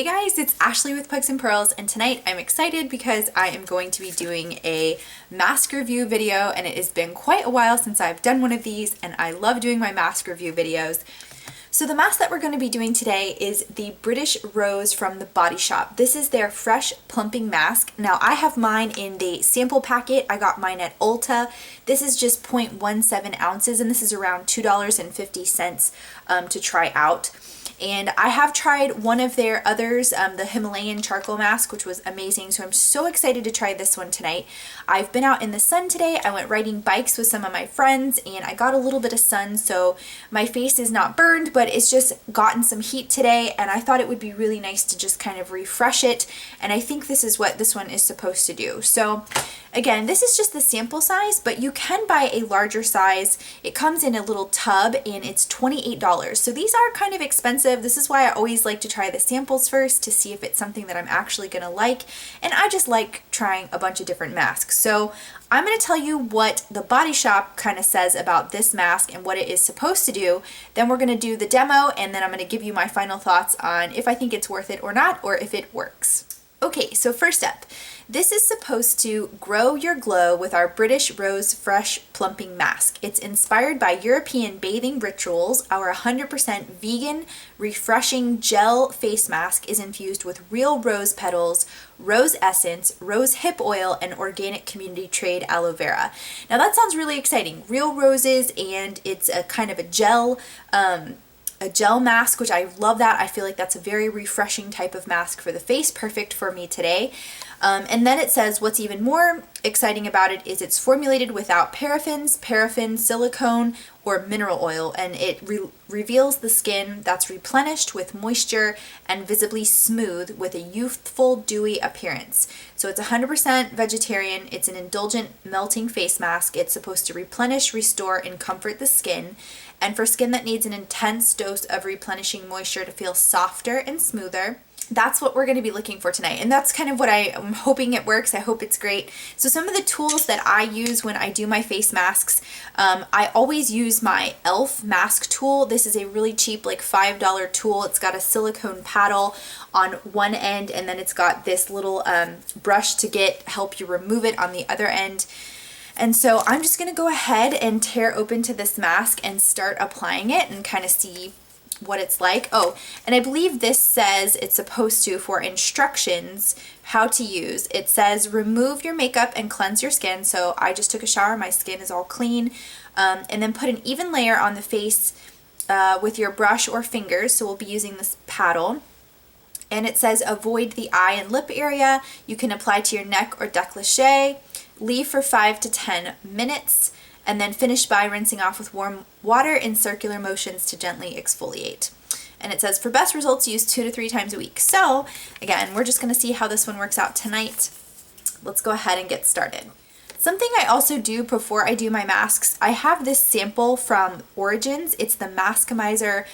Hey guys, it's Ashley with Pugs and Pearls, and tonight I'm excited because I am going to be doing a mask review video, and it has been quite a while since I've done one of these, and I love doing my mask review videos. So the mask that we're going to be doing today is the British Rose from the Body Shop. This is their fresh plumping mask. Now I have mine in the sample packet. I got mine at Ulta. This is just 0.17 ounces, and this is around $2.50 to try out. And I have tried one of their others, the Himalayan charcoal mask, which was amazing. So I'm so excited to try this one tonight. I've been out in the sun today. I went riding bikes with some of my friends and I got a little bit of sun. So my face is not burned, but it's just gotten some heat today. And I thought it would be really nice to just kind of refresh it. And I think this is what this one is supposed to do. So again, this is just the sample size, but you can buy a larger size. It comes in a little tub and it's $28. So these are kind of expensive. This is why I always like to try the samples first to see if it's something that I'm actually going to like. And I just like trying a bunch of different masks. So I'm going to tell you what the Body Shop kind of says about this mask and what it is supposed to do. Then we're going to do the demo, and then I'm going to give you my final thoughts on if I think it's worth it or not, or if it works. Okay, so first up, this is supposed to grow your glow with our British Rose Fresh Plumping Mask. It's inspired by European bathing rituals. Our 100% vegan, refreshing gel face mask is infused with real rose petals, rose essence, rose hip oil, and organic community trade aloe vera. Now that sounds really exciting. Real roses, and it's a kind of a gel mask, which I love that. I feel like that's a very refreshing type of mask for the face, perfect for me today. And then it says what's even more exciting about it is it's formulated without paraffins, paraffin, silicone, or mineral oil, and it reveals the skin that's replenished with moisture and visibly smooth with a youthful, dewy appearance. So it's 100% vegetarian. It's an indulgent, melting face mask. It's supposed to replenish, restore, and comfort the skin. And for skin that needs an intense dose of replenishing moisture to feel softer and smoother, that's what we're going to be looking for tonight. And that's kind of what I'm hoping it works. I hope it's great. So some of the tools that I use when I do my face masks, I always use my e.l.f. mask tool. This is a really cheap, like $5 tool. It's got a silicone paddle on one end, and then it's got this little brush to help you remove it on the other end. And so I'm just going to go ahead and tear open to this mask and start applying it and kind of see what it's like. Oh, and I believe this says it's supposed to, for instructions, how to use. It says remove your makeup and cleanse your skin. So I just took a shower, my skin is all clean. And then put an even layer on the face with your brush or fingers. So we'll be using this paddle. And it says avoid the eye and lip area. You can apply to your neck or décolleté. Leave for 5 to 10 minutes. And then finish by rinsing off with warm water in circular motions to gently exfoliate. And it says for best results, use 2 to 3 times a week. So again, we're just going to see how this one works out tonight. Let's go ahead and get started. Something I also do before I do my masks, I have this sample from Origins. It's the Maskimizer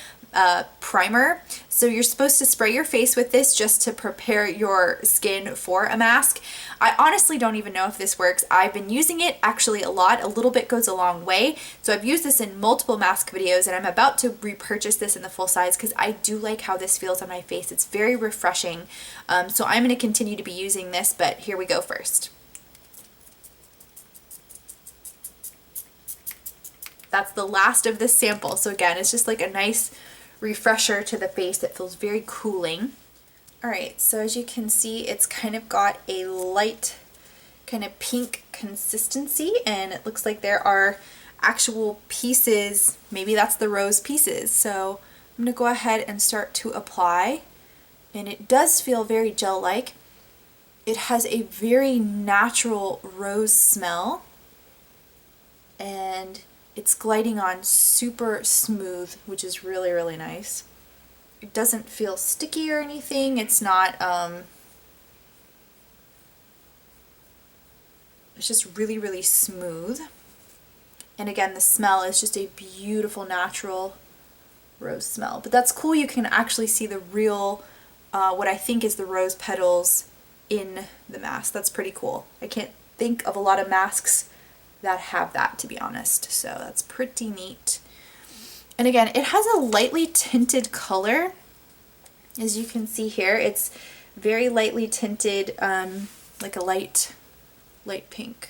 primer. So you're supposed to spray your face with this just to prepare your skin for a mask. I honestly don't even know if this works. I've been using it actually a lot. A little bit goes a long way. So I've used this in multiple mask videos, and I'm about to repurchase this in the full size because I do like how this feels on my face. It's very refreshing. So I'm going to continue to be using this, but here we go first. That's the last of this sample. So again, it's just like a nice refresher to the face that feels very cooling. Alright, so as you can see, it's kind of got a light kind of pink consistency, and it looks like there are actual pieces, maybe that's the rose pieces. So I'm going to go ahead and start to apply, and it does feel very gel-like. It has a very natural rose smell, and it's gliding on super smooth, which is really, really nice. It doesn't feel sticky or anything. It's not, it's just really, really smooth. And again, the smell is just a beautiful, natural rose smell. But that's cool. You can actually see the real, what I think is the rose petals in the mask. That's pretty cool. I can't think of a lot of masks that have that, to be honest. So that's pretty neat. And again, it has a lightly tinted color. As you can see here, it's very lightly tinted, like a light pink.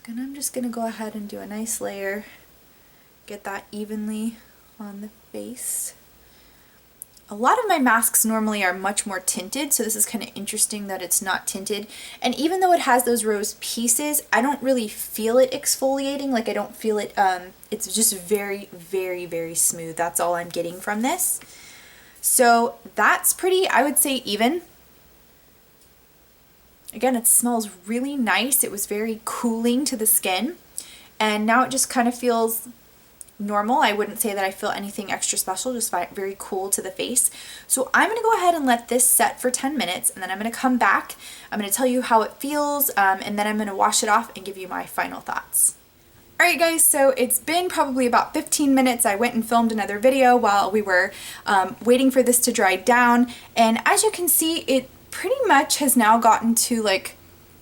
I'm just gonna go ahead and do a nice layer, get that evenly on the face. A lot of my masks normally are much more tinted, so this is kind of interesting that it's not tinted. And even though it has those rose pieces, I don't really feel it exfoliating. Like, I don't feel it, it's just very, very, very smooth. That's all I'm getting from this. So that's pretty, I would say, even. Again, it smells really nice. It was very cooling to the skin. And now it just kind of feels normal. I wouldn't say that I feel anything extra special, just very cool to the face. So I'm going to go ahead and let this set for 10 minutes, and then I'm going to come back. I'm going to tell you how it feels, and then I'm going to wash it off and give you my final thoughts. Alright guys, so it's been probably about 15 minutes. I went and filmed another video while we were waiting for this to dry down, and as you can see, it pretty much has now gotten to like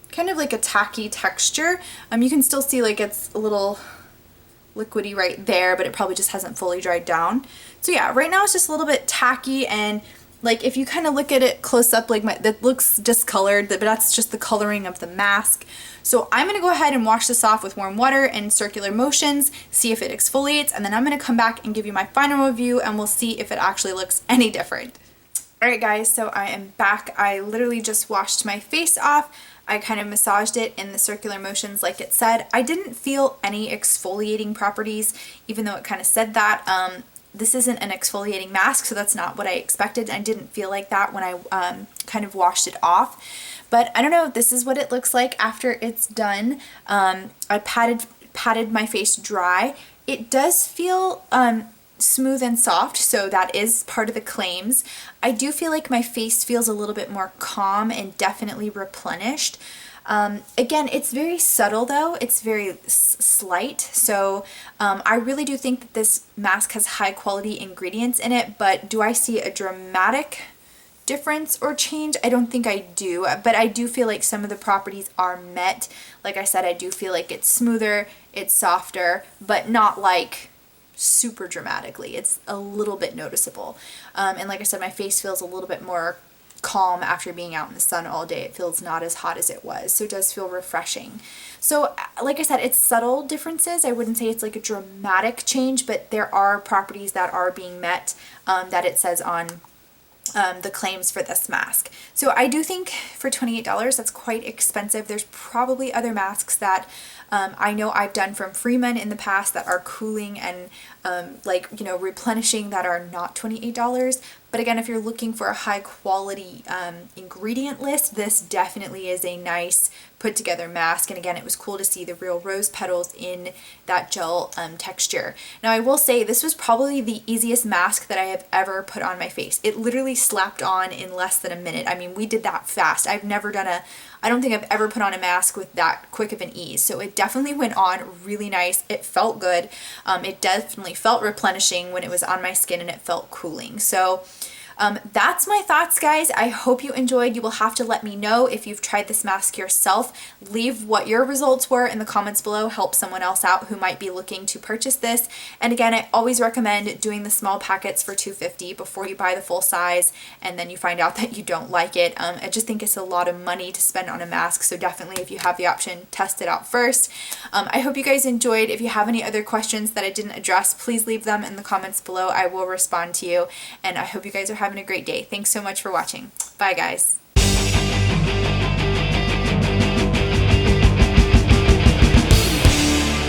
kind of like a tacky texture. You can still see like it's a little liquidy right there, but it probably just hasn't fully dried down. So yeah, right now it's just a little bit tacky, and like if you kind of look at it close up, like that looks discolored, but that's just the coloring of the mask. So I'm going to go ahead and wash this off with warm water and circular motions, see if it exfoliates, and then I'm going to come back and give you my final review, and we'll see if it actually looks any different. Alright guys, so I am back. I literally just washed my face off. I kind of massaged it in the circular motions like it said. I didn't feel any exfoliating properties, even though it kind of said that. This isn't an exfoliating mask, so that's not what I expected. I didn't feel like that when I kind of washed it off. But I don't know, this is what it looks like after it's done. I patted my face dry. It does feel smooth and soft, so that is part of the claims. I do feel like my face feels a little bit more calm and definitely replenished. Again, it's very subtle though, it's very slight, so I really do think that this mask has high quality ingredients in it, but do I see a dramatic difference or change? I don't think I do, but I do feel like some of the properties are met. Like I said, I do feel like it's smoother, it's softer, but not like super dramatically. It's a little bit noticeable. And like I said, my face feels a little bit more calm after being out in the sun all day. It feels not as hot as it was, so it does feel refreshing. So like I said, it's subtle differences. I wouldn't say it's like a dramatic change, but there are properties that are being met that it says on the claims for this mask. So I do think for $28 that's quite expensive. There's probably other masks that I know I've done from Freeman in the past that are cooling and like, you know, replenishing, that are not $28. But again, if you're looking for a high quality ingredient list, this definitely is a nice put together mask. And again, it was cool to see the real rose petals in that gel texture. Now I will say this was probably the easiest mask that I have ever put on my face. It literally slapped on in less than a minute. I mean, we did that fast. I don't think I've ever put on a mask with that quick of an ease. So it definitely went on really nice. It felt good. It definitely felt replenishing when it was on my skin, and it felt cooling. So that's my thoughts, guys. I hope you enjoyed. You will have to let me know if you've tried this mask yourself. Leave what your results were in the comments below. Help someone else out who might be looking to purchase this. And again, I always recommend doing the small packets for $2.50 before you buy the full size and then you find out that you don't like it. I just think it's a lot of money to spend on a mask, so definitely if you have the option, test it out first. I hope you guys enjoyed. If you have any other questions that I didn't address, please leave them in the comments below. I will respond to you, and I hope you guys are having a great day. Thanks so much for watching. Bye, guys.